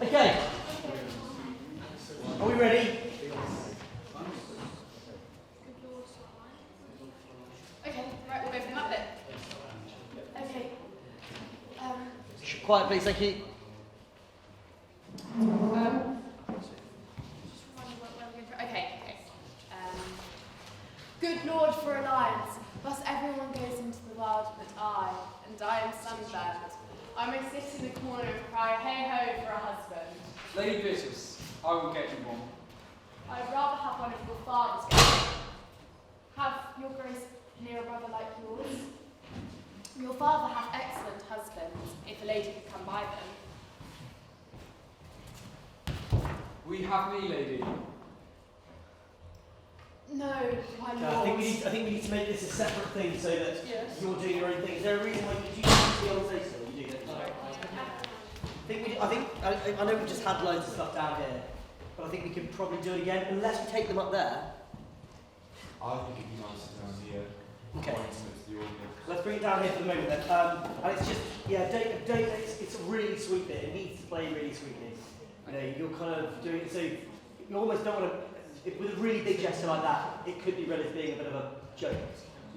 Okay. Are we ready? Okay, right, we'll go from that bit. Okay. Quiet, please, thank you. Okay. Good Lord for alliance, thus everyone goes into the world but I, and I am sunburned. I may sit in the corner and cry, hey ho for a husband. Lady Beatrice, I will get you one. I'd rather have one of your fathers get me. Have your grace near a brother like yours. Your father hath excellent husbands, if a lady could come by them. We have me, lady. No, my lord. I think we need to make this a separate thing so that Yes. you're doing your own thing. Is there a reason why you do the old say so? You do that. I know we just had loads of stuff down here, but I think we can probably do it again unless we take them up there. I think it'd be nicer down here. Okay. More intimate to the audience. Let's bring it down here for the moment then. And it's just, it's a really sweet bit. It needs to play really sweetly. You know, you're kind of doing it, so you almost don't want to, with a really big gesture like that, it could be read as being a bit of a joke.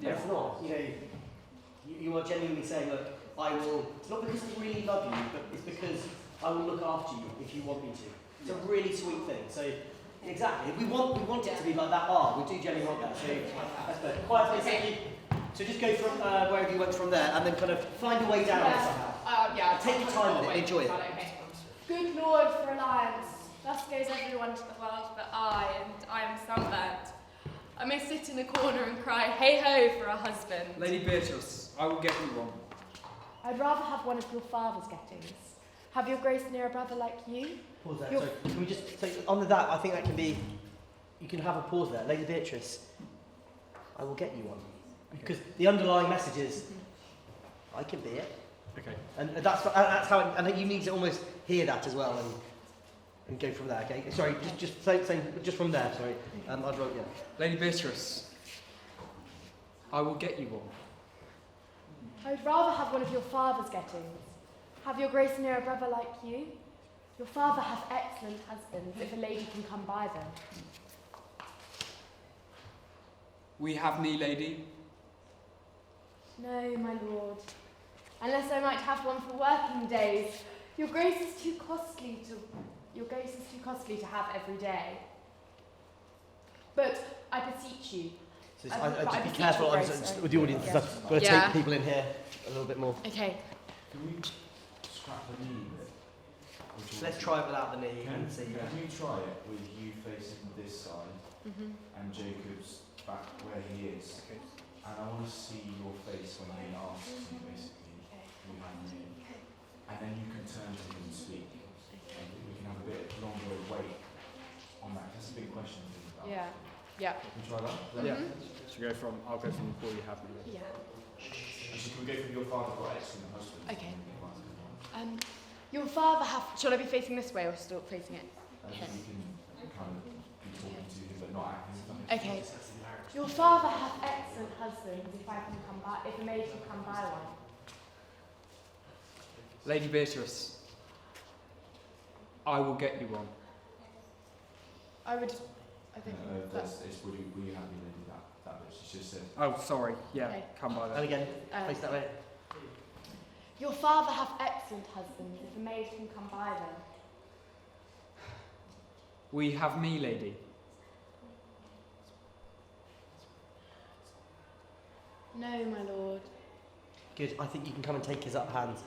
But it's not. You know, you are genuinely saying, look, I will, it's not because I really love you, but it's because I will look after you if you want me to. It's a really sweet thing. So, exactly. If we want it to be like that we do genuinely want that. So, that's good. Quiet, please, thank you. So just go from wherever you went from there, and then kind of find a way down there somehow. Take your time with it, enjoy it. Okay. Good Lord for alliance, thus goes everyone to the world but I, and I am sunburnt. I may sit in a corner and cry, hey ho for a husband. Lady Beatrice, I will get you one. I'd rather have one of your father's gettings. Have your grace near a brother like you? Pause there. So can we just, so on that, I think that can be, you can have a pause there. Lady Beatrice, I will get you one. Because the underlying message is, I can be it. Okay. And that's how, I think you need to almost hear that as well and go from there, okay? Sorry, just from there, sorry. I wrote, yeah. Lady Beatrice, I will get you one. I would rather have one of your father's gettings. Have your grace near a brother like you? Your father hath excellent husbands, if a lady can come by them. We have me, lady. No, my lord. Unless I might have one for working days. Your grace is too costly to have every day. But I beseech you. So just be careful with the audience and stuff. We've got to take people in here a little bit more. Okay. Can we scrap the knee bit? Let's try it without the knee and see. Can we try it with you facing this side and Jacob's back where he is? Okay. And I want to see your face when he asks you, basically, you have me. And then you can turn to him and speak. And we can have a bit longer wait on that. That's a big question to think about. Yeah. Can we try that? Yeah. Should we go from, I'll go from before you have me. Yeah. Actually, can we go from your father got excellent husband? Okay. Your father hath... Shall I be facing this way or still facing it? Okay. You can kind of be talking to him but not acting. Okay. Your father hath excellent husbands, if a maid can come by one. Lady Beatrice, I will get you one. I think... Will you have me lady that bit she just said? Oh, sorry. Yeah, Okay. come by And there. again, face that way. Your father hath excellent husbands, if a maid can come by them. We have me, lady. No, my lord. Good, I think you can come and take his up hand.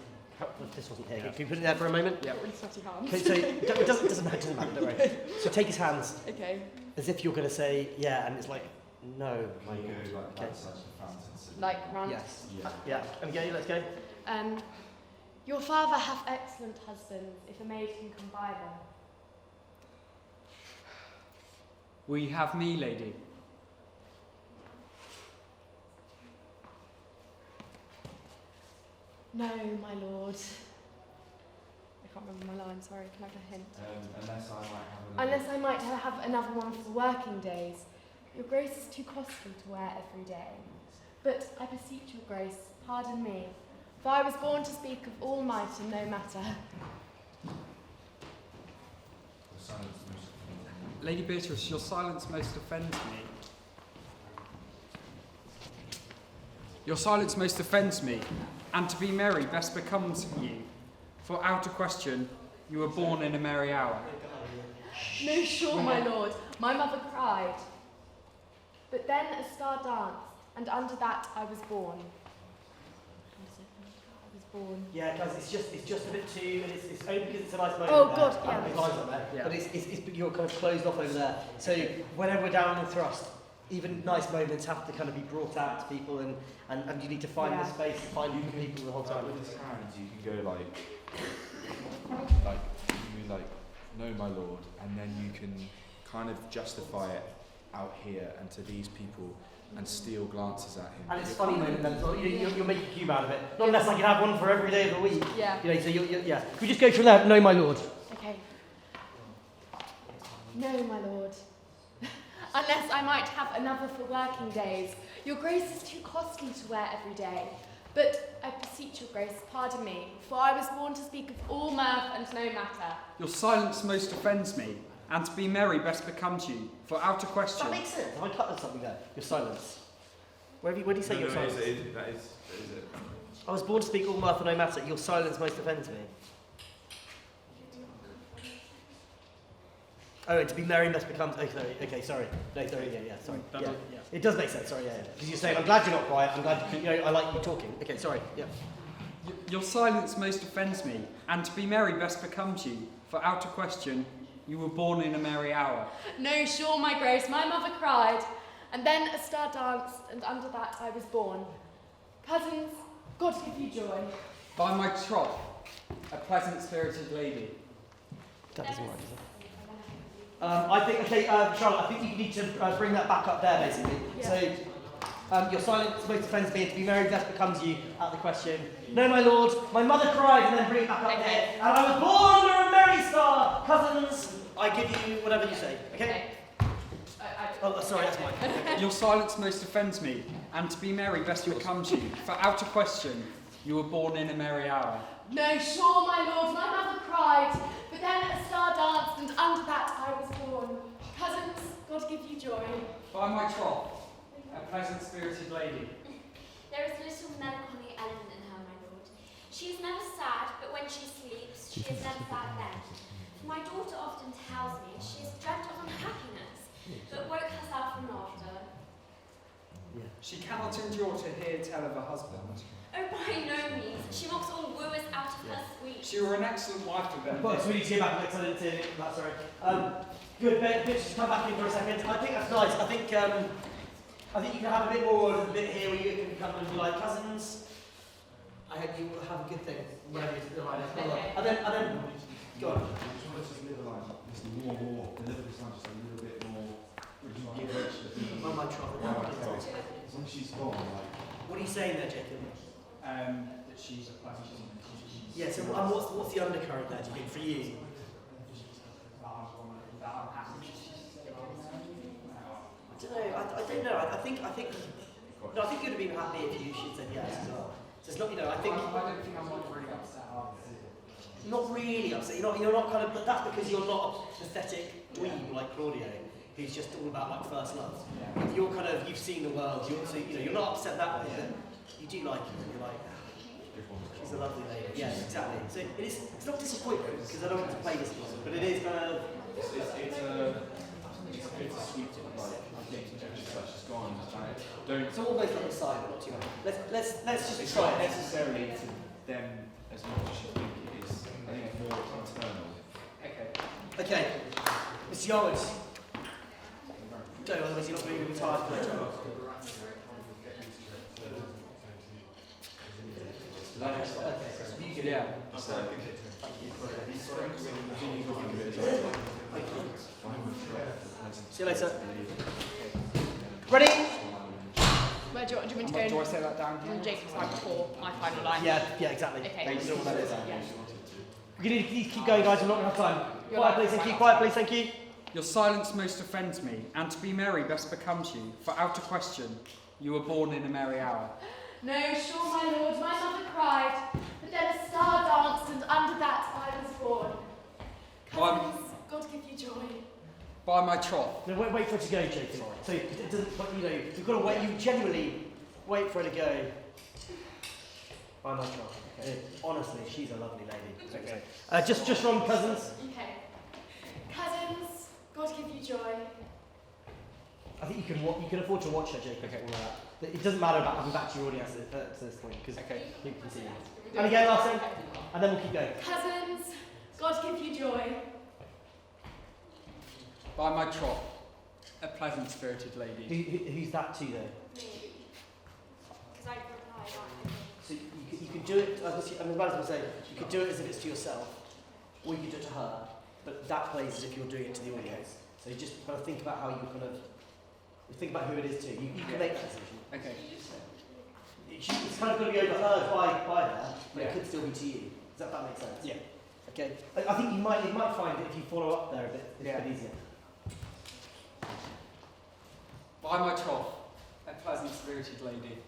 This wasn't here. Can you put it there for a moment? Yeah. Really sweaty hands. Okay, so it doesn't matter, don't worry. So take his hands Okay. as if you're going to say, yeah, and it's like, no, my Can you lord. go like Okay. that side of the fountain? So Like round. Yes. Yeah. Yeah, and go, let's go. Your father hath excellent husbands, if a maid can come by them. We have me, lady. No, my lord. I can't remember my line, sorry, can I have a hint? Unless I might have Unless I might have another one for working days. Your grace is too costly to wear every day. But I beseech your grace, pardon me, for I was born to speak of all might and no matter. Your silence most offends me. Lady Beatrice, your silence most offends me. Your silence most offends me, and to be merry best becomes you. For out of question, you were born in a merry hour. No, sure, my lord, my mother cried. But then a star danced, and under that I was born. Yeah, guys, it's just a bit too, and it's only because it's a nice moment. Oh, there. God, yeah. There's lines on there, Yeah. but it's you're kind of closed off over there. So whenever we're down on the thrust, even nice moments have to kind of be brought out to people, and you need to find the space, find people the whole time. With his hands, you can go like, you like, no, my lord, and then you can kind of justify it out here and to these people and steal glances at him. And it's funny moment then, so you're making a cube out of it. Not unless I can have one for every day of the week. Yeah. You know, so yeah. Can we just go from there? No, my lord. Okay. No, my lord. Unless I might have another for working days. Your grace is too costly to wear every day. But I beseech your grace, pardon me, for I was born to speak of all mirth and no matter. Your silence most offends me, and to be merry best becomes you. For out of question. That makes sense. Have I cut something there? Your silence. Where do you say your silence? That is it. I was born to speak all mirth and no matter. Your silence most offends me. Oh, and to be merry best becomes. Oh, sorry. Okay, sorry. No, sorry. Yeah, sorry. Yeah. It does make sense. Sorry. Yeah. Because you're saying, I'm glad you're not quiet. I'm glad. I like you talking. Okay. Sorry. Yeah. Your silence most offends me, and to be merry best becomes you. For out of question, you were born in a merry hour. No, sure, my grace, my mother cried. And then a star danced, and under that I was born. Cousins, God give you joy. By my troth, a pleasant spirited lady. That doesn't work, does it? I think, Charlotte, I think you need to bring that back up there, basically. Yeah. So, your silence most offends me, and to be merry best becomes you, out the question. No, my lord, my mother cried, and then bring it back up there. And I was born under a merry star. Cousins, I give you whatever you say, okay? Oh, sorry, that's mine. Your silence most offends me, and to be merry best becomes you. For out of question, you were born in a merry hour. No, sure, my lord, my mother cried. But then a star danced, and under that I was born. Cousins, God give you joy. By my troth, a pleasant spirited lady. There is little melancholy element in her, my lord. She is never sad, but when she sleeps, she is never sad then. For my daughter often tells me she has dreamt of unhappiness, but woke herself from laughter. She cannot endure to hear tell of her husband. Oh, by no means. She mocks all wooers out of her suite. She were an excellent wife to them. Well, so we need to get back next time. That's sorry. Good, bitch, just come back in for a second. I think that's nice. I think you can have a bit more of a bit here where you can come and be like, cousins, I hope you will have a good thing. Whatever you right. Okay. And then, go on. Just a little line, just more, deliver this line just a little bit more. I might try. As long as she's gone, like. What are you saying there, Jacob? That she's a pleasant. Yeah, so what's the undercurrent there, do you think, for you? I don't know, I don't know. I think you'd have been happy if she'd said yes as well. So it's not, I think. I don't think I'm not really upset. Not really upset. You're not kind of. But that's because you're not a pathetic dweeb like Claudio, who's just all about like first love. Yeah. You're kind of. You've seen the world. You're not upset that way. But you do like her. You're like, she's a lovely lady. Yes, exactly. So it's not disappointment because I don't want to play this music, but it is kind of. It's a sweet like I think she's gone. Don't. It's almost like a side, but not too much. Let's just It's try not it. necessarily to them as much as you think it is. I think it's more internal. Okay, Mr. Yarwood. Don't, otherwise you're not going to be tired for later. Yeah. See you later. Ready? Where do you want me to Do go? I say that down here? And Jacob's line before my final line. Yeah, exactly. Okay. You know what that is. Yeah. We need to keep going, guys. We're not going to have time. You're Quiet, like- please. Thank you. Quiet, please. Thank you. Your silence most offends me, and to be merry best becomes you. For out of question, you were born in a merry hour. No, sure, my lord, my mother cried, but then a star danced, and under that I was born. Cousins, God give you By my troth. No, wait for it to go, Jacob. Sorry. So it doesn't, but, you know, you've got to wait, you genuinely wait for it to go. By my troth. Okay. Honestly, she's a lovely lady. Okay. Just from cousins. Okay. Cousins, God give you joy. I think you can afford to watch her, Jacob. Okay. It doesn't matter about having back to your audience to this point, because Okay. you can see it. And again, last thing, and then we'll keep going. Cousins, God give you joy. By my troth, a pleasant-spirited lady. Who's that to, though? Me. Because I replied, aren't So you could do it, I mean, I was say, you could do it as if it's to yourself, or you could do it to her, but that plays as if you're doing it to the audience. So you just kind of think about how you kind of, think about who it is to. You can make that decision. Okay. It's kind of going to be overheard by her, but Yeah. it could still be to you. Does that make sense? Yeah. Okay. I think you might find that if you follow up there a bit, it's a bit easier. By my troth, a pleasant-spirited lady.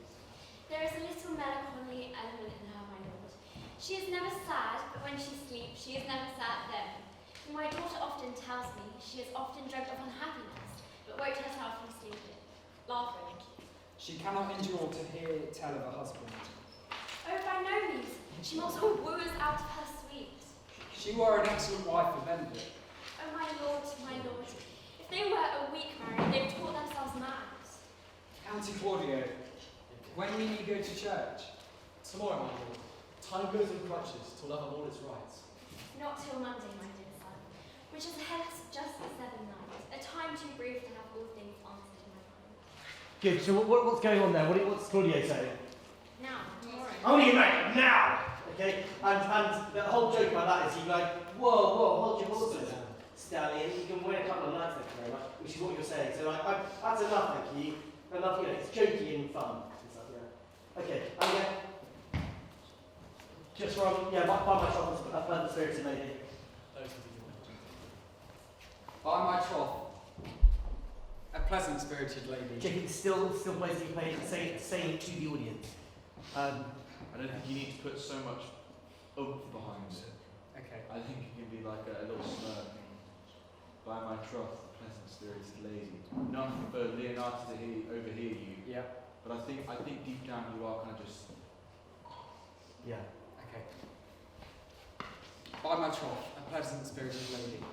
There is a little melancholy element in her, my lord. She is never sad, but when she sleeps, she is never sad then. For my daughter often tells me she has often dreamt of unhappiness, but woke herself from sleeping, laughing. She cannot endure to hear tell of a husband. Oh, by no means. She mocks all wooers out of her sweet. She were an excellent wife for Benedict. Oh, my lord, my lord. If they were a week married, they would taught themselves mad. County Claudio, when will you go to church? Tomorrow, my lord. Time goes in crutches to love all its rights. Not till Monday, my dear son, which is hence just the 7th night, a time too brief to have all things answered in my mind. Good. So what's going on there? What's Claudio saying? Now, tomorrow. Only mate, now! Okay? And the whole joke about that is you like, whoa, hold your horses. Stallion, you can wait a couple of nights, thank you very much, which is what you're saying. So like, that's enough, thank you. Enough, you know, it's jokey and fun and stuff, yeah. Okay, and yeah. Just from, yeah, by my troth, a pleasant spirited lady. By my troth, a pleasant-spirited lady. Jacob, it's still basically playing, saying it to the audience. I don't think you need to put so much oomph behind it. Okay. I think it can be like a little smirk. By my troth, a pleasant-spirited lady. Not for Leonardo to overhear you. Yeah. But I think deep down you are kind of just. Yeah. Okay. By my troth, a pleasant-spirited lady.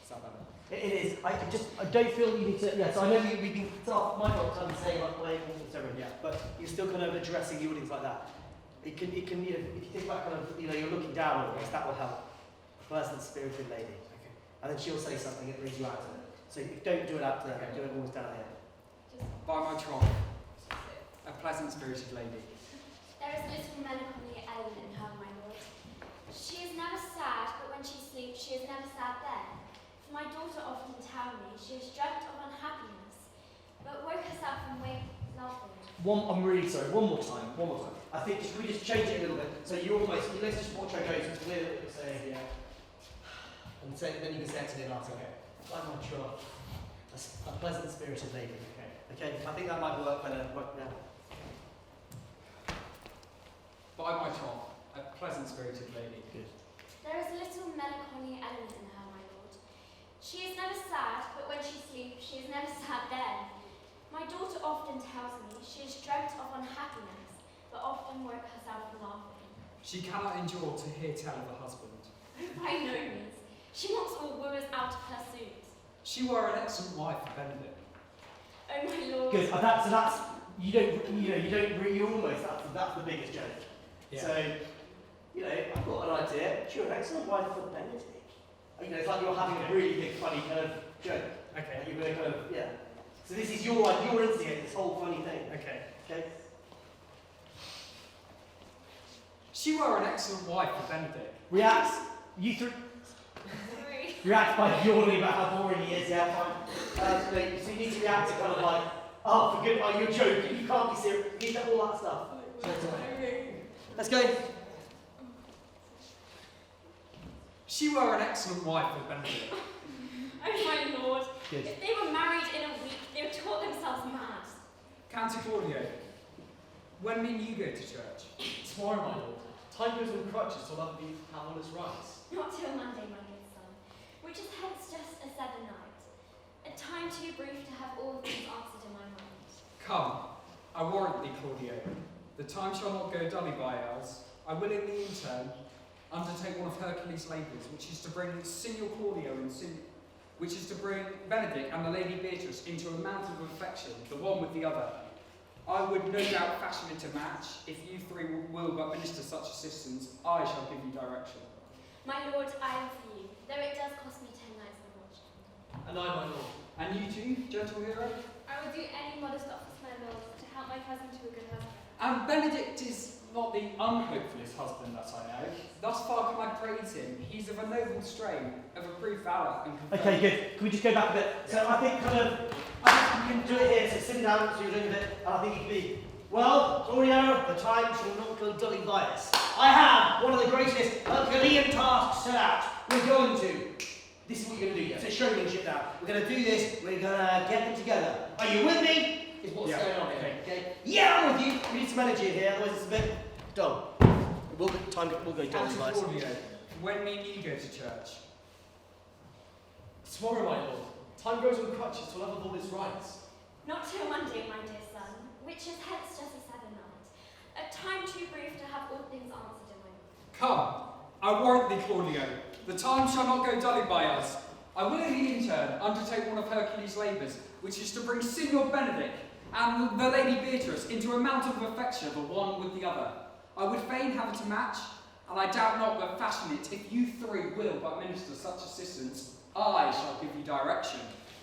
Is that better? It is. I don't feel you need to. Yeah. So I know we've been my fault. I'm saying like playing whatever. Yeah. But you're still kind of addressing the audience like that. It can. You know, if you think about kind of, you know, you're looking down at us, that will help. A pleasant spirited lady. Okay. And then she'll say something that brings you out of it. So don't do it out there. Do it almost down here. By my troth, a pleasant-spirited lady. There is a little melancholy element in her, my lord. She is never sad, but when she sleeps, she is never sad then. For my daughter often tells me she has dreamt of unhappiness, but woke herself from wake laughing. I'm really sorry. One more time. I think we just change it a little bit. So you almost, let's just watch her go. So it's clear that you're saying, yeah. And then you can say it to the after. Okay. By my troth, a pleasant spirited lady. Okay. I think that might work better right now. By my troth, a pleasant-spirited lady. Good. There is a little melancholy element in her, my lord. She is never sad, but when she sleeps, she is never sad then. My daughter often tells me she has dreamt of unhappiness, but often woke herself from laughing. She cannot endure to hear tell of a husband. By no means. She mocks all wooers out of her suit. She were an excellent wife for Benedict. Oh my lord. Good. That's you're almost that's the biggest joke. Yeah. So, you know, I've got an idea. You're an excellent wife for Benedict. You know, it's like you're having a really big funny kind of joke. Okay. You're going to kind of So this is your instigate this whole funny thing. Okay. Okay. She were an excellent wife for Benedict. React. React by yawning about how boring he is. Yeah, fine. So you need to react to kind of like, oh, for goodness, you're joking. You can't be serious. You need all that stuff. Let's go. She were an excellent wife for Benedict. Oh my lord. Good. If they were married in a week, they would taught themselves mad. County Claudio, when mean you go to church? Tomorrow, my lord. Time goes in crutches to love all its rights. Not till Monday, my good son, which is hence just a 7th night, a time too brief to have all things answered in my mind. Come, I warrant thee, Claudio. The time shall not go dully by us. I will in the intern undertake one of Hercules' labours, which is to bring Signor Claudio and which is to bring Benedict and the Lady Beatrice into a mountain of affection, the one with the other. I would no doubt fashion it a match. If you three will but minister such assistance, I shall give you direction. My lord, I am for you, though it does cost me 10 nights of watching. And I, my lord. And you too, gentle hero? I will do any modest office, my lord, to help my cousin to a good husband. And Benedict is not the unhopefullest husband that I know. Thus far can I praise him. He's of a noble strain, of approved valour and confirmed. Okay, good. Can we just go back a bit? So I think I think you can do it here. So sitting down, so you're doing a bit, and I think you can be, well, Claudio, the time shall not go dully by us. I have one of the greatest Herculean tasks set out. We're going to. This is what you're going to do. So showmanship now. We're going to do this. We're going to get them together. Are you with me? Is what's going on here. Okay. Yeah, I'm with you. We need some energy here. Otherwise, it's a bit dull. We'll go dully by us. Claudio, when me and you go to church? Tomorrow, my lord. Time goes on crutches till love of all its rights. Not till Monday, my dear son, which is hence just a 7 night. A time too brief to have all things answered in my mind. Come, I warrant thee, Claudio. The time shall not go dully by us. I will in the intern undertake one of Hercules' labours, which is to bring Signor Benedict and the Lady Beatrice into a mountain of affection, the one with the other. I would fain have it a match, and I doubt not but fashion it. If you three will but minister such assistance, I shall give you direction.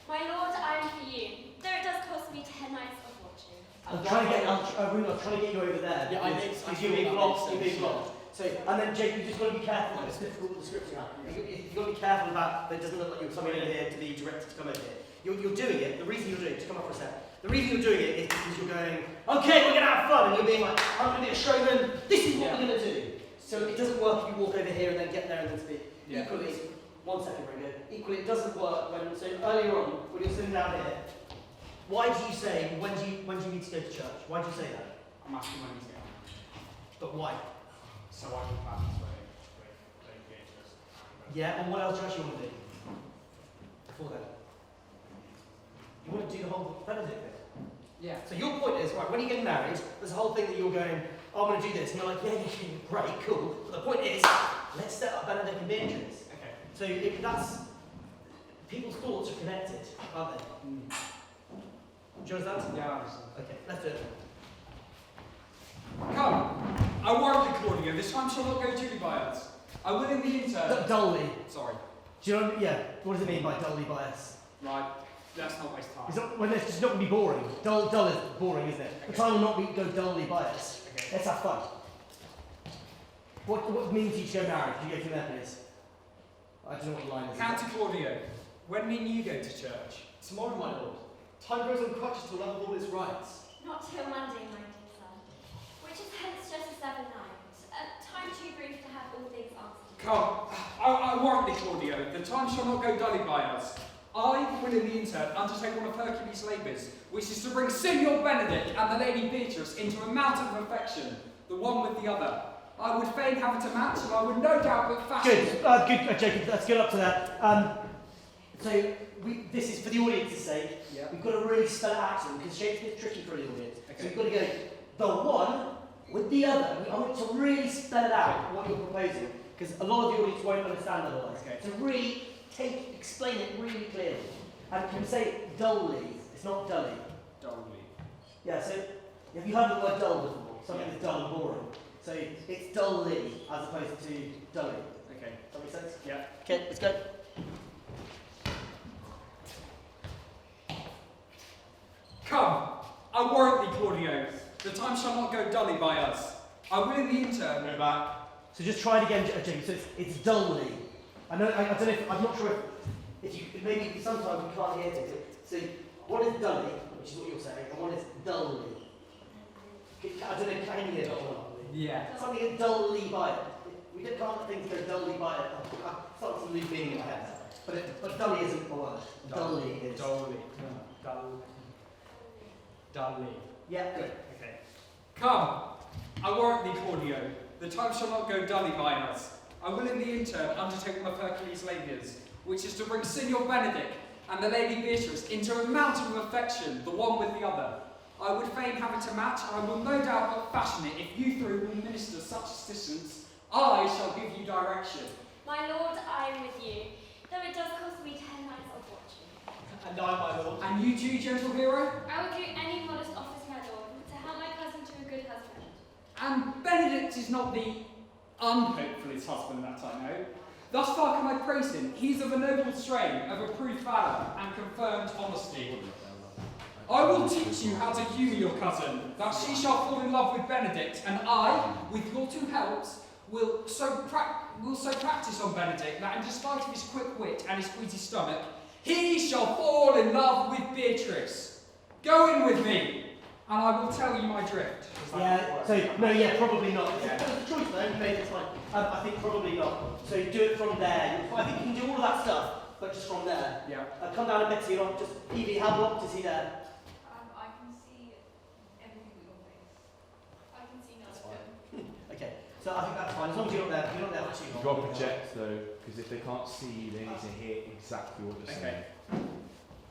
My lord, I am for you, though it does cost me 10 nights of watching. I'm trying to get you over there. Yeah, I because think you're being blocked. You're being sense, blocked. So, and then Jake, you just got to be careful. It's difficult with the scripting. You've got to be careful about that. It doesn't look like you're coming in here to be directed to come over here. You're doing it. The reason you're doing it, to come up for a sec. The reason you're doing it is because you're going, okay, we're going to have fun, and you're being like, I'm going to be a showman. This is what we're going to do. So it doesn't work if you walk over here and then get there and then speak. Yeah. Equally, 1 second, very good. Equally, it doesn't work when, so earlier on, when you're sitting down here, why do you say, when do you need to go to church? Why do you say that? I'm asking when he's going. But why? So I can plan this way with Lady Beatrice and Yeah, and what else do you actually want to do? Before then? You want to do the whole Benedict bit? Yeah. So your point is, right, when you get married, there's a whole thing that you're going, oh, I'm going to do this. And you're like, yeah, great, cool. But the point is, let's set up Benedict and Beatrice. Okay. So if that's, people's thoughts are connected, aren't they? Do you understand? Yeah, I understand. Okay, let's do it. Come, I warrant thee, Claudio, this time shall not go duly by us. I will in the intern. Dully. Sorry. Do you know, yeah, what does it mean by dully bias? Right, let's not waste time. It's not, well, it's just not going to be boring. Dull is boring, isn't it? The time will not go dully bias. Okay. Let's have fun. What means you to go married? Can you go through there, please? I don't know what the line is. County Claudio, when me and you go to church? Tomorrow, my lord. Time goes on crutches till love of all its rights. Not till Monday, my dear son, which is hence just a 7 night. A time too brief to have all things answered. Come, I warrant thee, Claudio, the time shall not go dully by us. I will in the intern undertake one of Hercules' labours, which is to bring Signor Benedict and the Lady Beatrice into a mountain of affection, the one with the other. I would fain have it a match, and I would no doubt but fashion. Good, Jacob, let's get up to that. So, this is for the audience's sake. Yeah. We've got to really spell it out to them, because Shakespeare's tricky for the audience. Okay. So we've got to go, the one with the other. I want to really spell it out, what you're proposing, because a lot of the audience won't understand otherwise. Okay. So really explain it really clearly. And can we say it dully? It's not dully. Dully. Yeah, so have you heard the word dull before? Something Yeah. that's dull and boring. So it's dully as opposed to dully. Okay. Does that make sense? Yeah. Okay, let's go. Come, I warrant thee, Claudio, the time shall not go dully by us. I will in the intern. Go back. So just try it again, James. So it's dully. I know. I don't know. I'm not sure if you maybe sometimes we can't hear things. So what is dully, which is what you're saying, and what is dully? I don't know. Can you hear that or not? Yeah. Something dully by it. We can't let things go dully by it. I've started to lose meaning in my head. But dully isn't the word. Dully is. Dully. Dully. Dully. Yeah, good. Okay. Come, I warrant thee, Claudio, the time shall not go dully by us. I will in the intern undertake one of Hercules' labours, which is to bring Signor Benedict and the Lady Beatrice into a mountain of affection, the one with the other. I would fain have it a match, and I will no doubt but fashion it. If you three will minister such assistance, I shall give you direction. My lord, I am with you, though it does cost me 10 nights of watching. And I, my lord. And you too, gentle hero? I will do any modest office, my lord, to help my cousin to a good husband. And Benedict is not the unhopefulest husband that I know. Thus far can I praise him. He is of a noble strain, of approved valour, and confirmed honesty. I will teach you how to humour your cousin, that she shall fall in love with Benedict, and I, with your two helps, will so practice on Benedict that in despite of his quick wit and his squeezy stomach, he shall fall in love with Beatrice. Go in with me, and I will tell you my drift. Yeah, so, no, yeah, probably not. It's a choice though, you made it fine. I think probably not. So do it from there. I think you can do all of that stuff, but just from there. Yeah. Come down a bit so you're not just, Evie, how blocked is he there? I can see everything with your face. I can see none of him. Okay, so I think that's fine, as long as you're not there for too long. You've got to project though, because if they can't see you, they need to hear exactly what you're saying.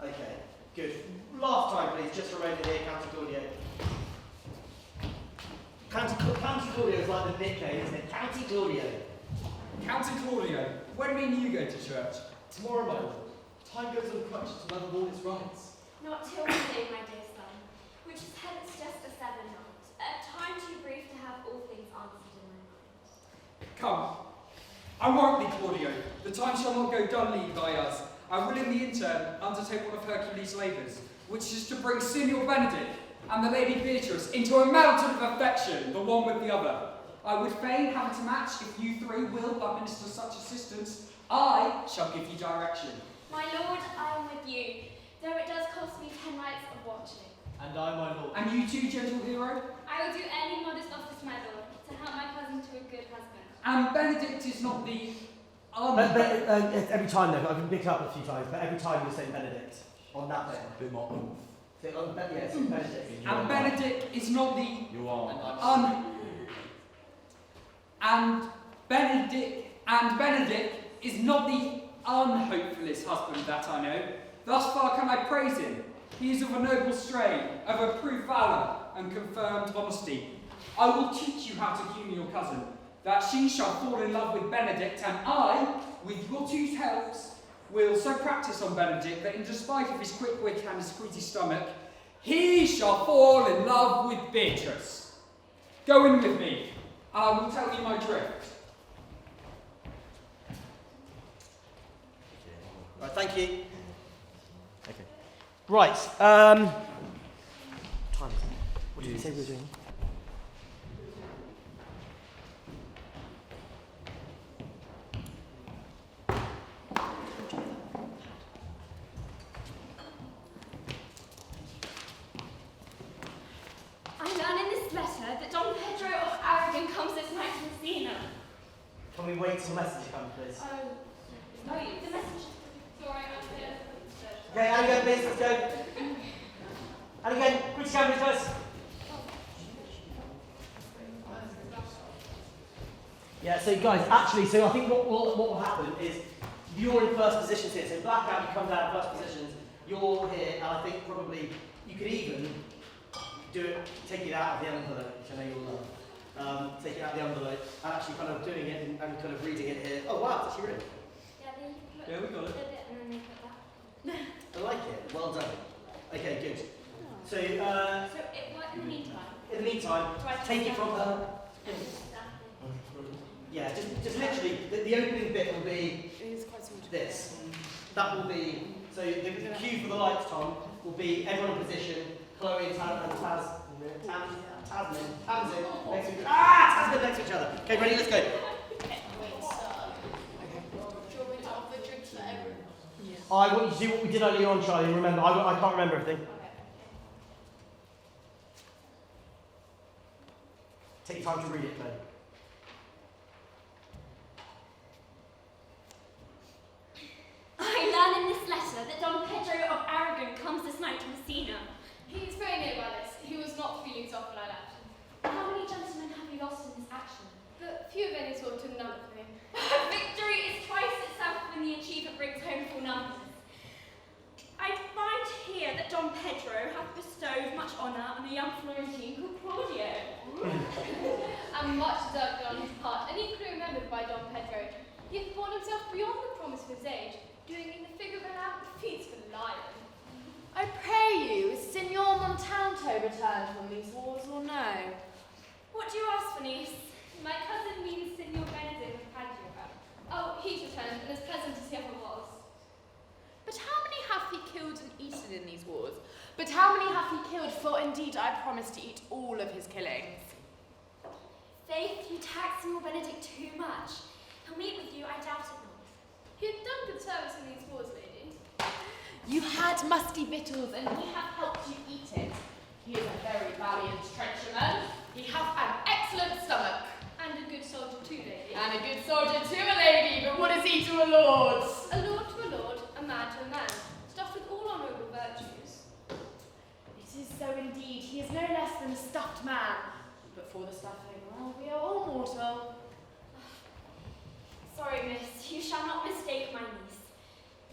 Okay, good. Last time, please, just remember here, County Claudio. County Claudio is like the nickname, isn't it? County Claudio. County Claudio, when me and you go to church? Tomorrow, my lord. Time goes on crutches to level all its rights. Not till Monday, my dear son, which is hence just a 7 night, a time too brief to have all things answered in my mind. Come, I warrant thee, Claudio, the time shall not go dullly by us. I will in the intern undertake one of Hercules' labours, which is to bring Signor Benedict and the Lady Beatrice into a mountain of affection, the one with the other. I would fain have it a match if you three will but minister such assistance. I shall give you direction. My lord, I am with you, though it does cost me 10 nights of watching. And I, my lord. And you too, gentle hero? I will do any modest office, my lord, to help my cousin to a good husband. And Benedict is not the Every time though, I've been picked up a few times, but every time you say Benedict on that bit. A bit more oomph. So, yeah, it's Benedict. And Benedict is not the You are. and Benedict is not the unhopefulest husband that I know. Thus far can I praise him. He is of a noble strain, of approved valour and confirmed honesty. I will teach you how to humour your cousin, that she shall fall in love with Benedict, and I, with your two helps, will so practice on Benedict that in despite of his quick wit and his squeezy stomach, he shall fall in love with Beatrice. Go in with me, and I will tell you my drift. Right, thank you. Okay. Right, time. What did you say we were doing? I learn in this letter that Don Pedro of Aragon comes this night to Messina. Can we wait till the message comes, please? Oh, the message. Sorry, I'm here. Okay, and again, please, let's go. And again, quick cameras, guys. Yeah, so guys, actually, so I think what will happen is you're in first positions here. So blackout, you come down first positions, you're here, and I think probably you could even do it, take it out of the envelope, which I know you'll love. Take it out of the envelope, and actually kind of doing it and kind of reading it here. Oh wow, it's actually written. Yeah, Yeah, we got it. And then they put that. I like it. Well done. Okay, good. So, So, what in the meantime? in the meantime, Do I take it from her. Exactly. Yeah, just literally, the opening bit will be It is quite small. this. That will be, so the cue for the lights, Tom, will be everyone in position, Chloe and Tamsin next to each other. Tamsin next to each other. Okay, ready, let's go. I want you to do what we did earlier on, Charlie, remember, I can't remember everything. Take your time to read it, Chloe. I learn in this letter that Don Pedro of Aragon comes this night to Messina. He's very near by this. He was not feeling so often I left. How many gentlemen have you lost in this action? But few of any sort to none of me. Victory is twice itself when the achiever brings home full numbers. He hath borne himself beyond the promise of his age, doing in the figure of an amp feats for lion. I pray you, is Signor Montanto returned from these wars or no? What do you ask for, niece? My cousin means Signor Benedict of Padua. Oh, he's returned, and as pleasant as he ever was. But how many hath he killed and eaten in these wars? But how many hath he killed? For indeed I promise to eat all of his killings. Faith, you tax Signor Benedict too much. He'll meet with you, I doubt it not. He hath done good service in these wars, lady. You had musty victuals, and he hath helped you eat it. He is a very valiant trencherman. He hath an excellent stomach. And a good soldier too, lady. And a good soldier too, a lady, but what is he to a lord? A lord to a lord, a man to a man, stuffed with all honourable virtues. It is so indeed. He is no less than a stuffed man. But for the stuffing, well, we are all mortal. Sorry, miss, you shall not mistake my niece.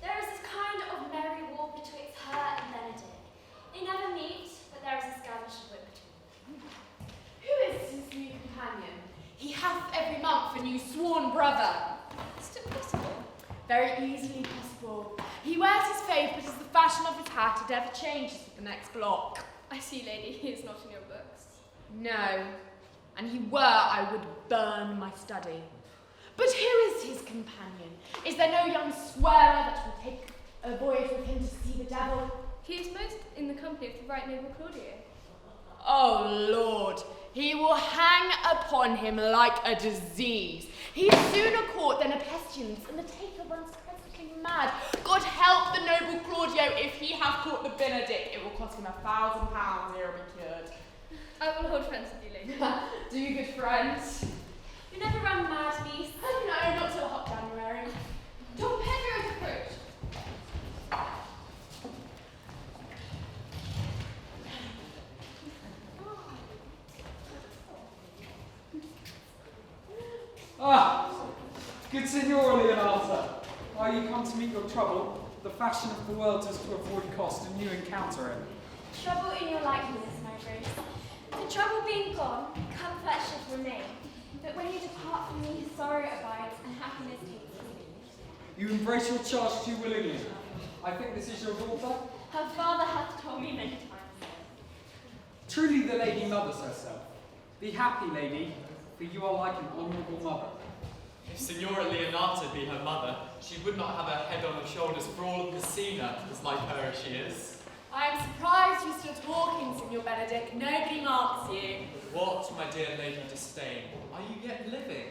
There is this kind of merry war betwixt her and Benedict. They never meet, but there is a skirmish of wit between them. Who is his new companion? He hath every month a new sworn brother. Is it possible? Very easily possible. He wears his faith, but as the fashion of his hat, it ever changes with the next block. I see, lady, he is not in your books. No, and he were, I would burn my study. But who is his companion? Is there no young swearer that will take a voyage with him to see the devil? He is most in the company of the right noble Claudio. Oh, Lord, he will hang upon him like a disease. He is sooner caught than a pestilence, and the taker runs presently mad. God help the noble Claudio, if he have caught the Benedict, it will cost him £1,000 ere be cured. I will hold friends with you, lady. Do you, good friend? You never run mad, niece. Oh, no, not till hot January. Don Pedro has approached. Ah, good Signora Leonata. Are you come to meet your trouble? The fashion of the world is to avoid cost, and you encounter it. Trouble in your likeness, my grace. The trouble being gone, comfort should remain. But when you depart from me, sorrow abides, and happiness takes its leave. You embrace your charge too willingly. I think this is your daughter? Her father hath told me many times. Truly the lady mother says so. Be happy, lady, for you are like an honourable mother. If Signora Leonata be her mother, she would not have her head on her shoulders for all of Messina, as like her as she is. I am surprised you stood talking, Signor Benedict. Nobody marks you. What, my dear Lady Disdain, are you yet living?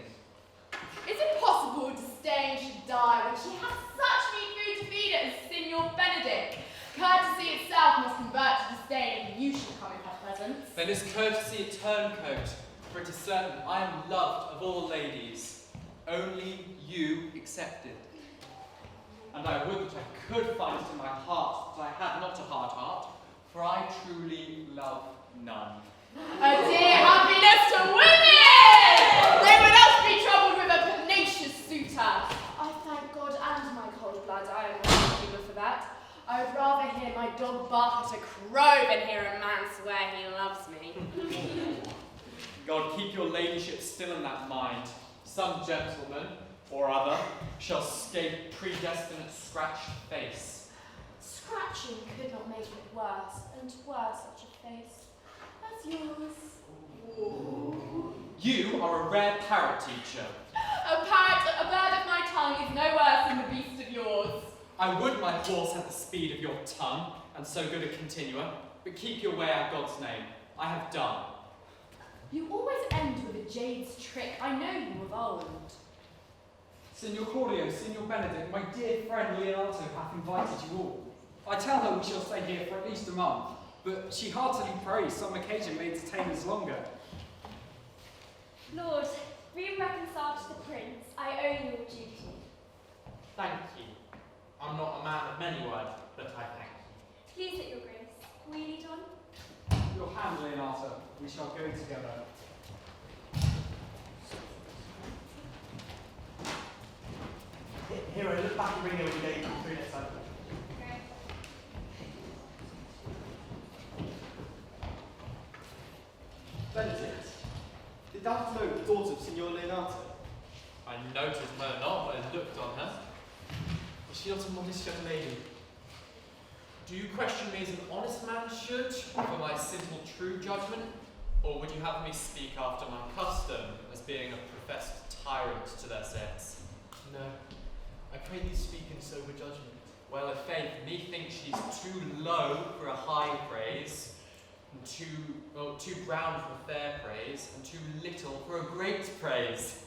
Is it possible Disdain should die when she has such meat food to feed it as Signor Benedict? Courtesy itself must convert to disdain if you should come in her presence. Then is courtesy a turncoat, for it is certain I am loved of all ladies, only you excepted. And I would that I could find it in my heart that I had not a hard heart, for I truly love none. A dear happiness to women! They would else be troubled with a pugnacious suitor. I thank God and my cold blood I am not particular for that. I would rather hear my dog bark at a crow than hear a man swear he loves me. God keep your ladyship still in that mind. Some gentleman, or other, shall scape predestinate scratched face. Scratching could not make it worse, and were such a face as yours. You are a rare parrot teacher. A bird of my tongue is no worse than the beast of yours. I would my horse had the speed of your tongue, and so good a continuer, but keep your way out God's name. I have done. You always end with a jade's trick. I know you of old. Signor Claudio, Signor Benedict, my dear friend Leonardo hath invited you all. I tell her we shall stay here for at least a month, but she heartily prays some occasion may detain us longer. Lord, being reconciled to the prince, I owe you a duty. Thank you. I'm not a man of many words, but I thank you. Please, at your grace, will you lead on? Your hand, Leonardo, we shall go together. Hero, look back and bring over the gate through next time. Okay. Benedict, did thou know the daughter of Signor Leonardo? I noted her not when I looked on her. Is she not a modest young lady? Do you question me as an honest man should, for my simple true judgment? Or would you have me speak after my custom, as being a professed tyrant to their sex? No. I pray thee speak in sober judgment. Well, if faith, methinks she's too low for a high praise, and too brown for a fair praise, and too little for a great praise.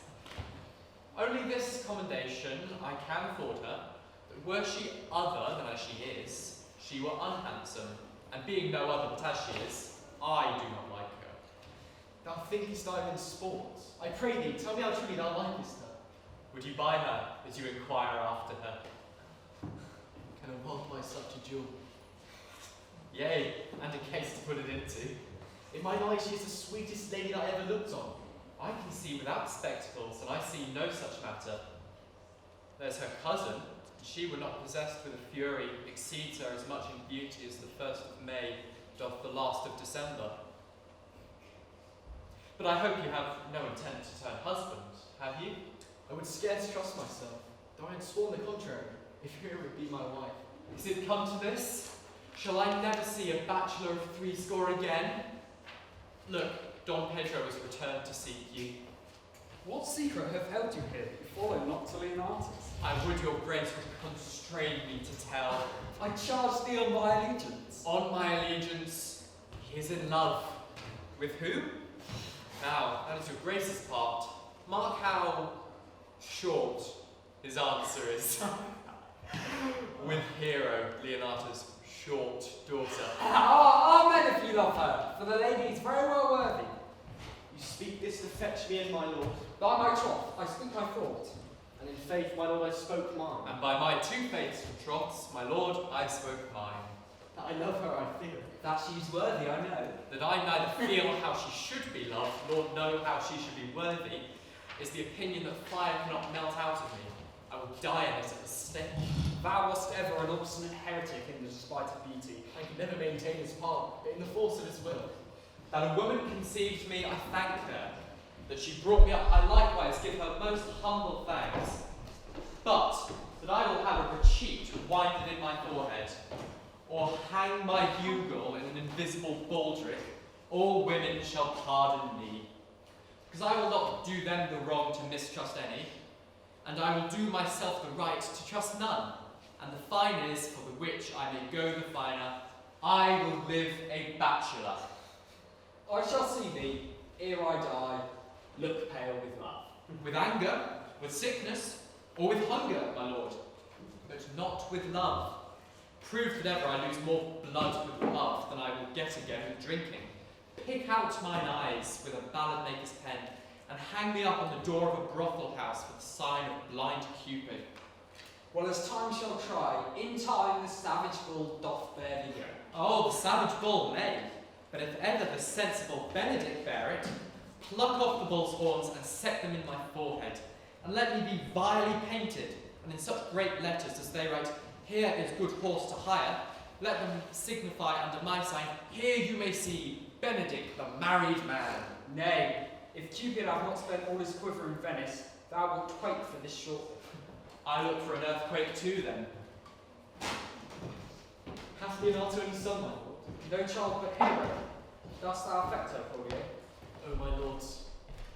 Only this commendation I can afford her, that were she other than as she is, she were unhandsome, and being no other but as she is, I do not like her. Thou thinkest I am in sports. I pray thee, tell me how truly thou likest her. Would you buy her, as you inquire after her? Can a world buy such a jewel? Yea, and a case to put it into. In mine eyes she is the sweetest lady that I ever looked on. I can see without spectacles, and I see no such matter. There's her cousin, and she were not possessed with a fury, exceeds her as much in beauty as the 1st of May doth the last of December. But I hope you have no intent to turn husband, have you? I would scarce trust myself, though I had sworn the contrary, if here would be my wife. Is it come to this? Shall I never see a bachelor of 80 again? Look, Don Pedro has returned to seek you. What secret have held you here? You follow not to Leonatus. I would your grace would constrain me to tell. I charge thee on my allegiance. On my allegiance, he is in love. With who? Now, that is your grace's part. Mark how short his answer is. With Hero, Leonatus' short daughter. Amen if you love her, for the lady is very well worthy. You speak this to fetch me in, my lord. By my troth, I speak my thought. And in faith, my lord, I spoke mine. And by my 2 faithful troths, my lord, I spoke mine. That I love her, I feel. That she's worthy, I know. That I neither feel how she should be loved, nor know how she should be worthy, is the opinion that fire cannot melt out of me. I will die in it at the stake. Thou wast ever an obstinate heretic in the despite of beauty. I could never maintain his part, but in the force of his will. That a woman conceived me, I thank her. That she brought me up, I likewise give her most humble thanks. But that I will have a cheat winded in my forehead, or hang my bugle in an invisible baldric, all women shall pardon me. Because I will not do them the wrong to mistrust any, and I will do myself the right to trust none. And the fine is, for the which I may go the finer, I will live a bachelor. I shall see thee, ere I die, look pale with love. With anger, with sickness, or with hunger, my lord, but not with love. Prove that ever I lose more blood with love than I will get again with drinking. Pick out mine eyes with a ballad maker's pen, and hang me up on the door of a brothel house with the sign of blind Cupid. Well, as time shall try, in time the savage bull doth bear thee. Oh, the savage bull may, but if ever the sensible Benedict bear it, pluck off the bull's horns and set them in my forehead, and let me be vilely painted, and in such great letters as they write, "Here is good horse to hire," let them signify under my sign, "Here you may see Benedict the married man." Nay, if Cupid have not spent all his quiver in Venice, thou wilt quake for this short. I look for an earthquake too, then. Hath Leonato any son, my lord? No child but Hero. Dost thou affect her, Claudio? Oh, my lords,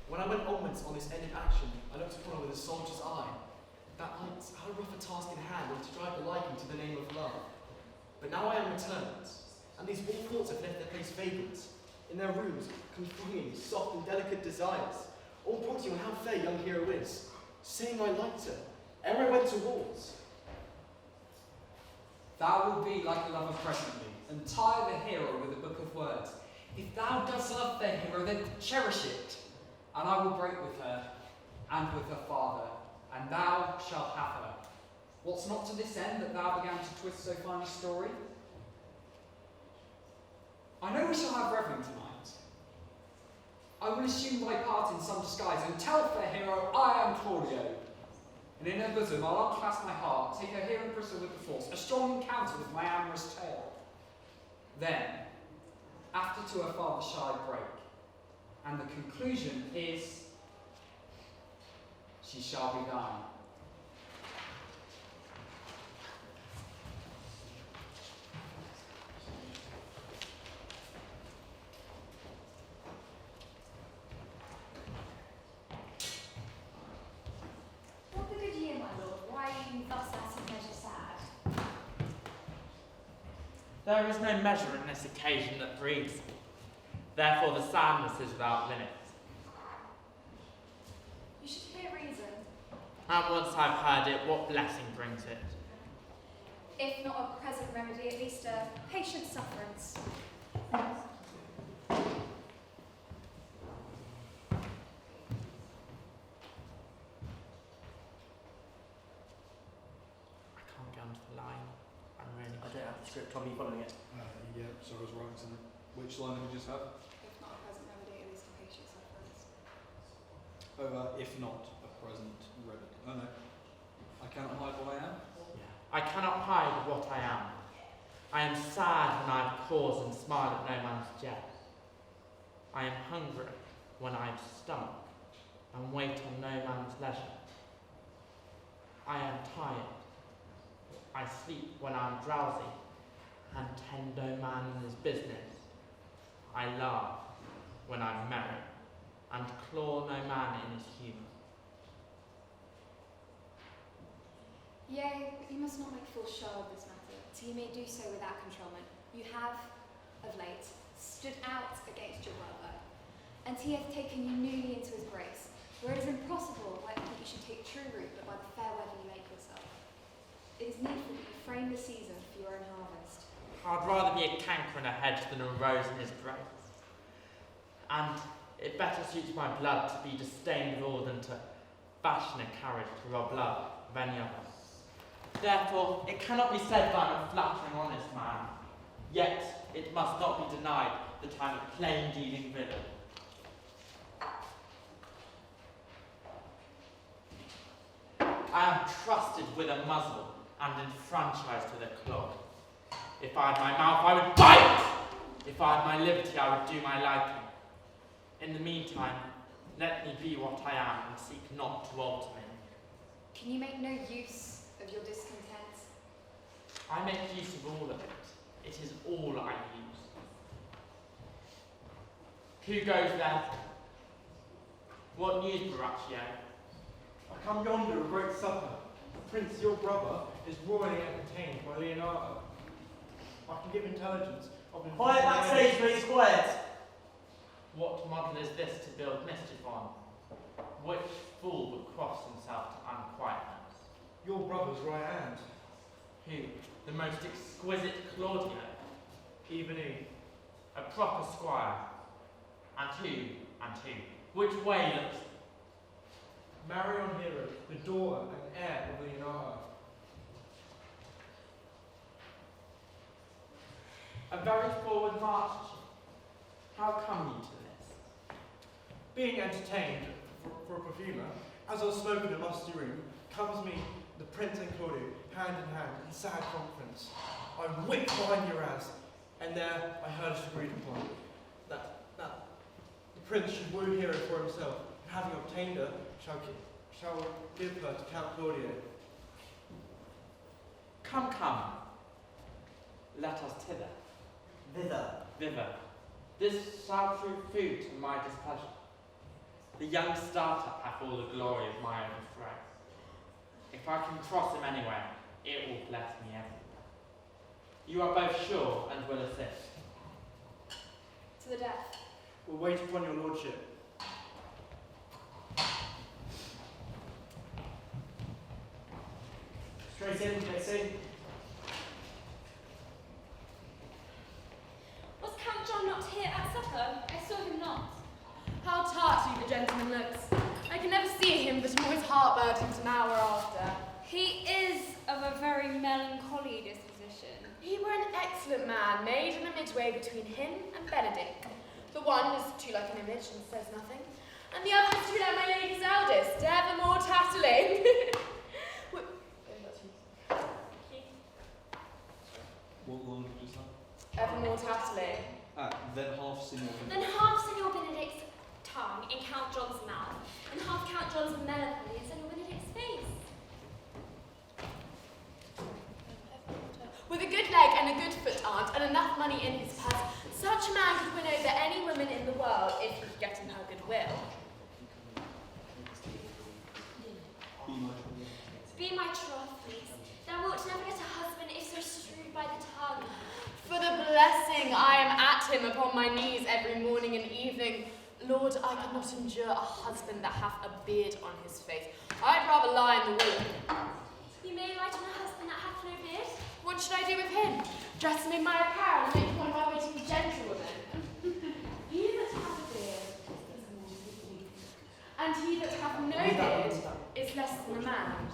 when I went onwards on this ended action, I looked upon her with a soldier's eye. That night, how rough a task in hand was to drive the liking to the name of love. But now I am returned, and these warm thoughts have left their place vagrant. In their rooms, confronting soft and delicate desires, all prompting on how fair young Hero is, saying I liked her, ere I went to wars. Thou wilt be like a lover presently, and tire the hero with a book of words. If thou dost love the hero, then cherish it, and I will break with her, and with her father, and thou shalt have her. What's not to this end that thou began to twist so fine a story? I know we shall have revelling tonight. I will assume thy part in some disguise, and tell fair hero I am Claudio. And in her bosom I'll unclasp my heart, take her here and bristle with the force, a strong encounter with my amorous tale. Then, after to her father shall I break, and the conclusion is she shall be thine. What the good year, my lord? Why are you thus at and measure sad? There is no measure in this occasion that breeds. Therefore the sadness is without limit. You should hear reason. And once I've heard it, what blessing brings it? If not a present remedy, at least a patient sufferance. I can't get onto the line. I'm really... I don't have the script. Tom, are you following it? Yeah, so I was writing something. Which line did we just have? If not a present remedy, at least a patient sufferance. If not a present remedy. Oh no. I cannot hide what I am. I cannot hide what I am. I am sad when I have cause and smile at no man's jest. I am hungry when I have stomach and wait on no man's leisure. I am tired. I sleep when I am drowsy and tend no man in his business. I laugh when I am merry and claw no man in his humour. Yea, but you must not make full show of this matter, till you may do so without controlment. You have, of late, stood out against your brother, and he hath taken you newly into his grace, where it is impossible that you should take true root but by the fair weather you make yourself. It is needful that you frame the season for your own harvest. I'd rather be a canker in a hedge than a rose in his grace. And it better suits my blood to be disdained of all than to fashion a carriage to rob love of any other. Therefore, it cannot be said that I am a flattering honest man, yet it must not be denied that I am a plain-dealing villain. I am trusted with a muzzle and enfranchised with a clog. If I had my mouth, I would bite! If I had my liberty, I would do my liking. In the meantime, let me be what I am and seek not to alter me. Can you make no use of your discontent? I make use of all of it. It is all I use. Who goes there? What news, Baraccio? I come yonder a great supper. Prince, your brother, is royally entertained by Leonardo. I can give intelligence of him. Quiet backstage, please, quiet. What model is this to build mischief on? Which fool would cross himself to unquietness? Your brother's right hand. Who? The most exquisite Claudio? Even he. A proper squire. And who? And who? Which way looks? Marion Hero, the daughter and heir of Leonardo. A very forward march. How come you to this? Being entertained for a perfumer, as I was smoking in the musty room, comes me the Prince and Claudio, hand in hand, in sad conference. I whipped behind your ass, and there I heard us agreed upon that the Prince should woo Hero for himself, and having obtained her, shall give her to Count Claudio. Come, come. Let us thither. Thither. Thither. This shall prove food to my displeasure. The young startup hath all the glory of my own fray. If I can cross him anywhere, it will bless me everywhere. You are both sure and will assist. To the death. We'll wait upon your lordship. Straight in, Dixie. Was Count John not here at supper? I saw him not. How tarty the gentleman looks. I can never see him, but I'm always heartburdened an hour after. He is of a very melancholy disposition. He were an excellent man, made in the midway between him and Benedict. The one is too like an image and says nothing, and the other is too like my lady's eldest, evermore tattling. What line did you just have? Evermore tattling. Then half Signor Then half Signor Benedict's tongue in Count John's mouth, and half Count John's melancholy is in a and enough money in his purse, such a man could win over any woman in the world if he could get in her goodwill. Be my troth, please. Thou wilt never get a husband if so strewed by the tongue. For the blessing, I am at him upon my knees every morning and evening. Lord, I could not endure a husband that hath a beard on his face. I'd rather lie in the wood. You may light on a husband that hath no beard. What should I do with him? Dress him in my apparel and make him one of my waiting gentlewomen. He that hath a beard is more than a king, and he that hath no beard is less than a man.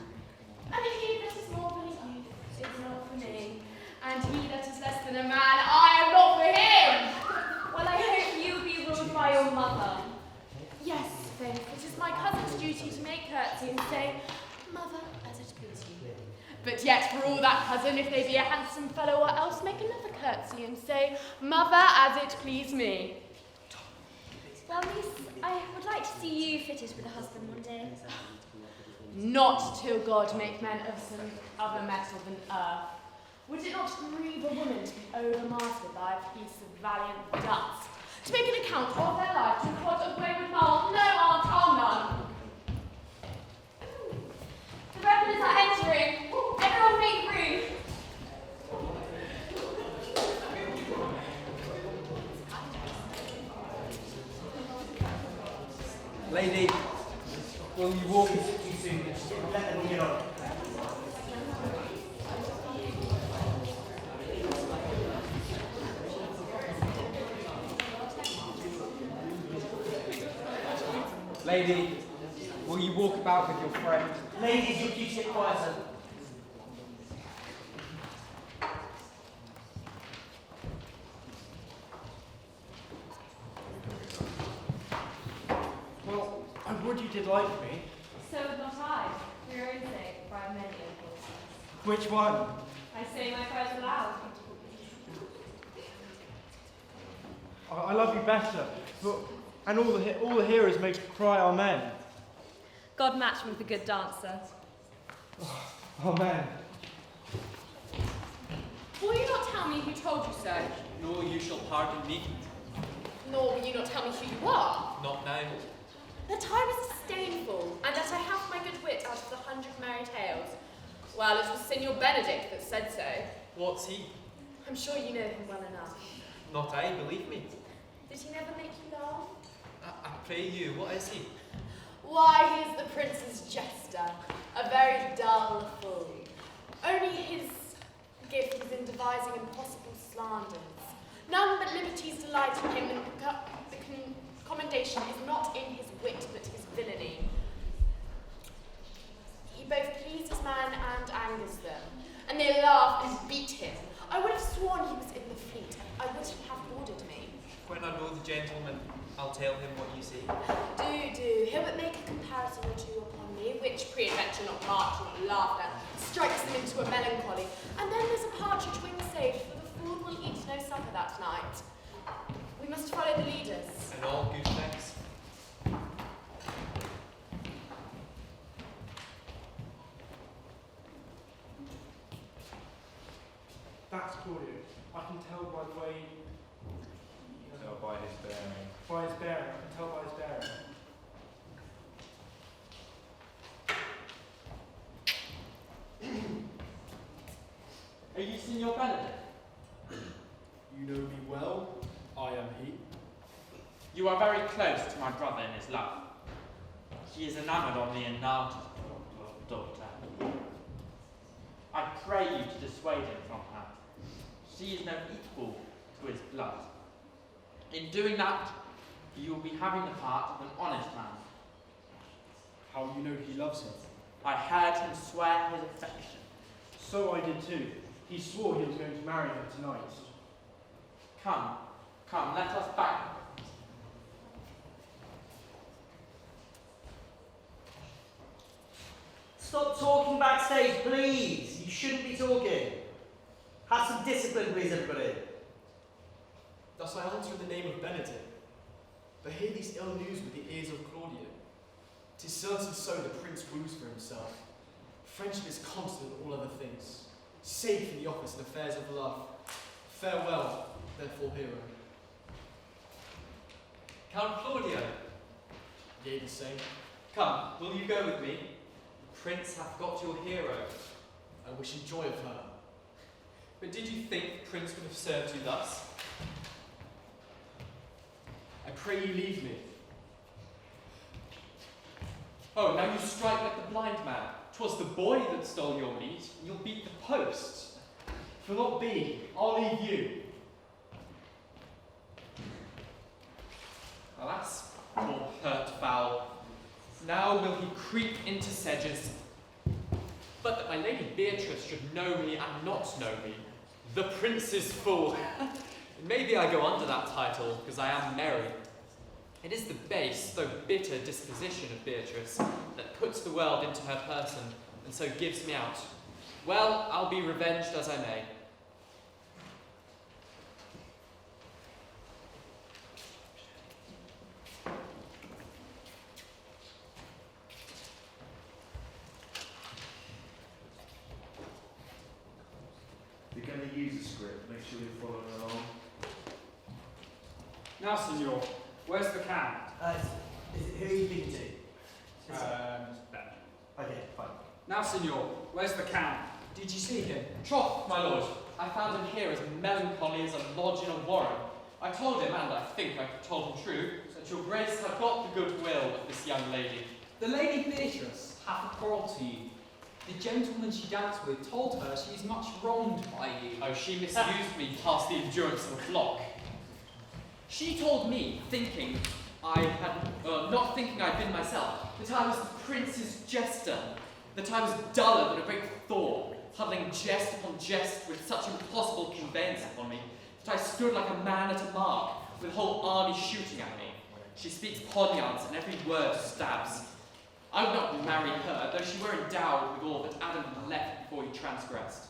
And he that is more than a youth is not for me, and he that is less than a man, I am not for him. Well, I hope you be ruled by your mother. Yes, Faith, it is my cousin's duty to make curtsy and say, Mother, as it please you. But yet, for all that, cousin, if they be a handsome fellow or else, make another curtsy and say, Mother, as it please me. Well, miss, I would like to see you fitted with a husband one day. Not till God make men of some other metal than earth. Would it not grieve a woman to be overmastered by a piece of valiant dust? To make an account of their life, to report of wayward morals, no aunt harm none. The revelers are entering. Everyone make room. Lady, will you walk? Too soon. Let them get on. Lady, will you walk about with your friend? Ladies, you keep it quieter. Well, I would you did like me. So would not I, for your own sake, for I have many of course. Which one? I say my prayers aloud. I love you better, but and all the hearers may cry amen. God match me with a good dancer. Amen. Will you not tell me who told you so? Nor you shall pardon me. Nor will you not tell me who you are? Not now. That I was disdainful, and that I have my good wit out of the 100 merry tales. Well, it was Signor Benedict that said so. What's he? I'm sure you know him well enough. Not I, believe me. Did he never make you laugh? I pray you, what is he? Why, he is the prince's jester, a very dull fool. Only his gift is in devising impossible slanders. None but liberties delight in him, and the commendation is not in his wit, but his villainy. He both pleases man and angers them, and they laugh and beat him. I would have sworn he was in the fleet. I would have ordered me. When I know the gentleman, I'll tell him what you say. Do. He'll but make a comparison or two upon me, which pre-adventure not marked nor laughed at, strikes them into a melancholy. And then there's a partridge wing saved, for the fool will eat no supper that night. We must follow the leaders. And all good things. That's Claudio. I can tell by the way. Tell by his bearing. By his bearing. I can tell by his bearing. Are you Signor Benedict? You know me well. I am he. You are very close to my brother in his love. He is enamoured of the enamoured daughter. I pray you to dissuade him from her. She is no equal to his blood. In doing that, you will be having the part of an honest man. How you know he loves her? I heard him swear his affection. So I did too. He swore he was going to marry her tonight. Come, let us back. Stop talking backstage, please. You shouldn't be talking. Have some discipline, please, everybody. Thus I answer in the name of Benedict. But hear these ill news with the ears of Claudio. 'Tis certain so the prince woos for himself. Friendship is constant in all other things, safe in the office and affairs of love. Farewell, therefore, hero. Count Claudio, Yea, the same. come, will you go with me? The prince hath got your hero. I wish him joy of her. But did you think the prince would have served you thus? I pray you leave me. Oh, now you strike like the blind man. 'Twas the boy that stole your meat, and you'll beat the post. If will not be, I'll leave you. Alas, poor hurt fowl. Now will he creep into sedges. But that my lady Beatrice should know me and not know me. The prince's fool. Maybe I go under that title, because I am merry. It is the base, though bitter disposition of Beatrice that puts the world into her person, and so gives me out. Well, I'll be revenged as I may. If you're going to use a script, make sure you're following along. Now, Signor, where's the count? Is it who are you speaking to? Ben. Okay, fine. Now, Signor, where's the count? Did you see him? Troth, my lord, I found him here as melancholy as a lodge in a warren. I told him, and I think I told him true, that your grace had got the goodwill of this young lady. The Lady Beatrice hath a quarrel to you. The gentleman she danced with told her she is much wronged by you. Oh, she misused me past the endurance of a flock. She told me, thinking I had, not thinking I'd been myself, that I was the prince's jester, that I was duller than a great Thor, huddling jest upon jest with such impossible conveyance upon me, that I stood like a man at a mark, with a whole army shooting at me. She speaks poniards, and every word stabs. I would not marry her, though she were endowed with all that Adam had left before he transgressed.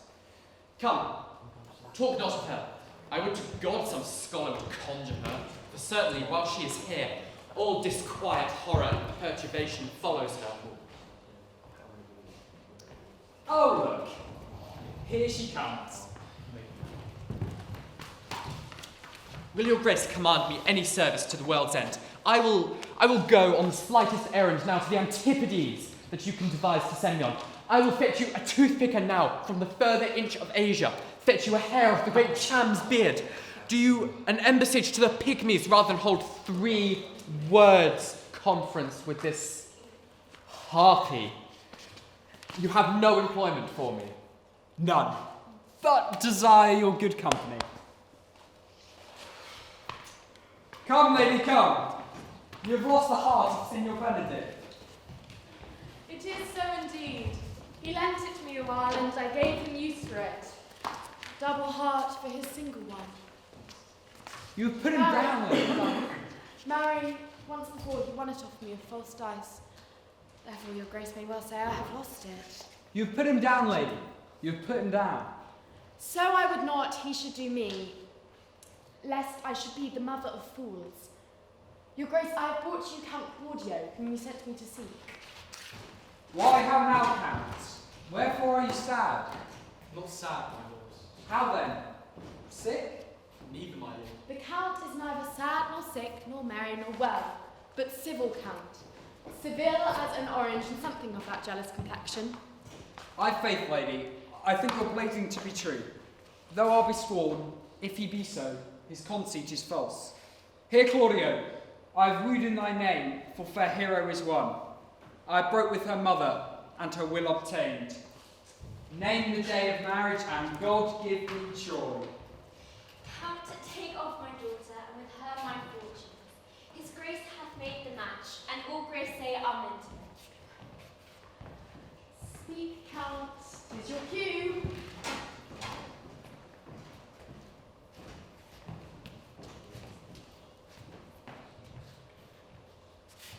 Come, talk not of her. I would to God some scholar would conjure her, for certainly while she is here, all disquiet, horror, and perturbation follows her. Oh, look. Here she comes. Will your grace command me any service to the world's end? I will go on the slightest errand now to the Antipodes that you can devise to send me on. I will fetch you a toothpicker now from the further inch of Asia, fetch you a hair of the great Cham's beard, do you an embassage to the Pygmies rather than hold 3 words conference with this harpy. You have no employment for me. None. But desire your good company. Come, lady, come. You have lost the heart of Signor Benedict. It is so indeed. He lent it to me a while, and I gave him use for it. Double heart for his single one. You have put him down, lady. Marry, once before he won it off me with false dice. Therefore your grace may well say I have lost it. You have put him down, lady. You have put him down. So I would not he should do me, lest I should be the mother of fools. Your grace, I have brought you Count Claudio, whom you sent me to seek. Why, how now, Count? Wherefore are you sad? Not sad, my lord. How then? Sick? Neither, my lord. The Count is neither sad nor sick, nor merry nor well, but civil Count. Seville as an orange and something of that jealous complexion. I faith, lady, I think your blazing to be true. Though I'll be sworn, if he be so, his conceit is false. Here, Claudio, I have wooed in thy name, for fair hero is one. I broke with her mother, and her will obtained. Name the day of marriage, and God give me joy. Come to take off my daughter, and with her my fortunes. His grace hath made the match, and all grace say amen to it. Speak, Count, 'tis your cue.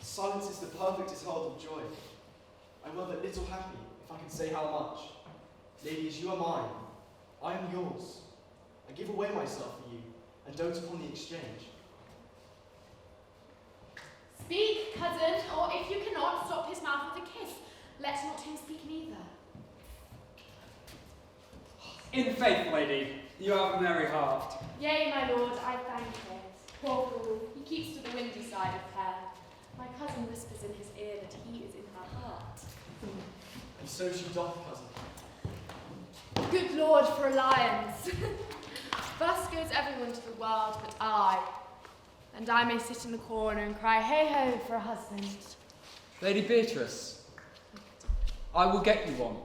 Silence is the perfectest heart of joy. I were but little happy, if I can say how much. Ladies, you are mine. I am yours. I give away myself for you, and dote upon the exchange. Speak, cousin, or if you cannot, stop his mouth with a kiss. Let not him speak neither. In faith, lady, you have a merry heart. Yea, my lord, I thank it. Poor fool, he keeps to the windy side of her. My cousin whispers in his ear that he is in her heart. And so she doth, cousin. Good Lord, for alliance. Thus goes everyone to the world but I. And I may sit in the corner and cry, hey-ho, for a husband. Lady Beatrice, I will get you one.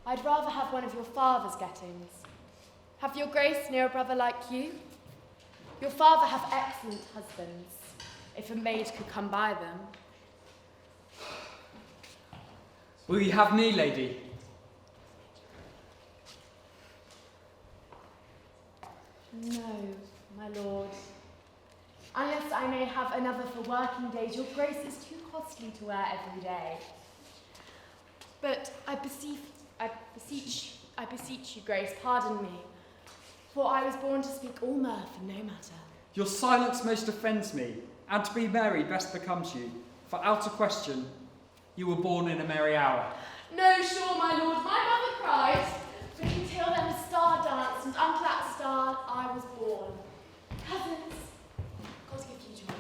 I'd rather have one of your father's gettings. Have your grace near a brother like you? Your father have excellent husbands, if a maid could come by them. Will you have me, lady? No, my lord. Unless I may have another for working days, your grace is too costly to wear every day. But I beseech you, Grace, pardon me, for I was born to speak all mirth and no matter. Your silence most offends me, and to be merry best becomes you, for out of question, you were born in a merry hour. No, sure, my lord, my mother cried, but until then a star danced, and unto that star I was born. Cousins, God give you joy.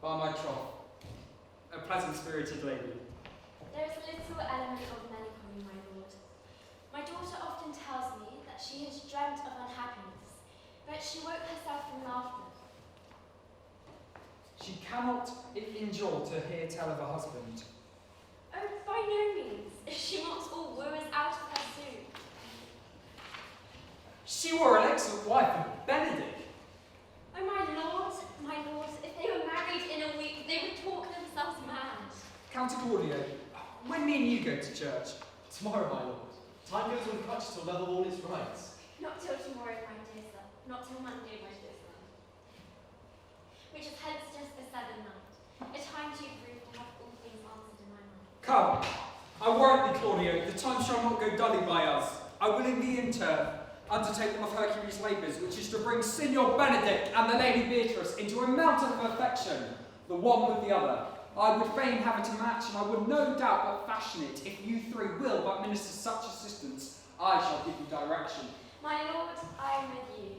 By my troth, a pleasant-spirited lady. There is a little element of melancholy, my lord. My daughter often tells me that she has dreamt of unhappiness, but she woke herself from laughter. She cannot endure to hear tell of a husband. Oh, by no means. She wants all wooers out of her soon. She were an excellent wife of Benedict. Oh, my lord, if they were married in a week, they would talk themselves mad. Count Cordio, when me and you go to church? Tomorrow, my lord. Time goes on crutches to level all its rights. Not till tomorrow, my dear son. Not till Monday, my dear son. Which is hence just the seventh night. A time too brief to have all things answered in my mind. Come, I warrant thee, Claudio, the time shall not go dully by us. I will in the interim undertake one of Hercules' labours, which is to bring Signor Benedict and the Lady Beatrice into a mountain of affection, the one with the other. I would fain have it a match, and I would no doubt but fashion it. If you three will but minister such assistance, I shall give you direction. My lord, I am with you,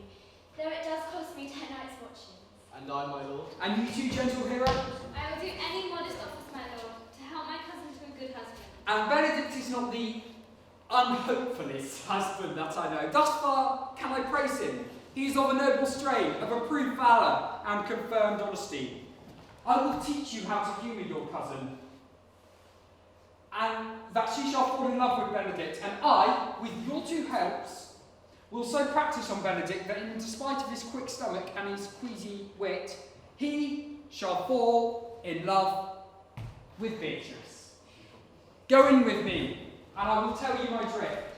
though it does cost me 10 nights' watching. And I, my lord. And you two, gentle hero? I will do any modest office, my lord, to help my cousin to a good husband. And Benedict is not the unhopefullest husband that I know. Thus far can I praise him. He is of a noble strain, of approved valour and confirmed honesty. I will teach you how to humour your cousin, and that she shall fall in love with Benedict, and I, with your two helps, will so practise on Benedict that in despite of his quick stomach and his queasy wit, he shall fall in love with Beatrice. Go in with me, and I will tell you my drift.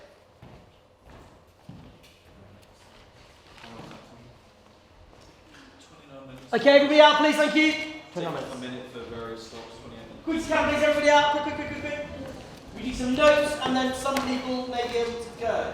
29 minutes. Okay, everybody out, please, thank you. Take a minute for various stops. 28 minutes. Quick scan, please, everybody out. Quick. We do some notes, and then some people may be able to go.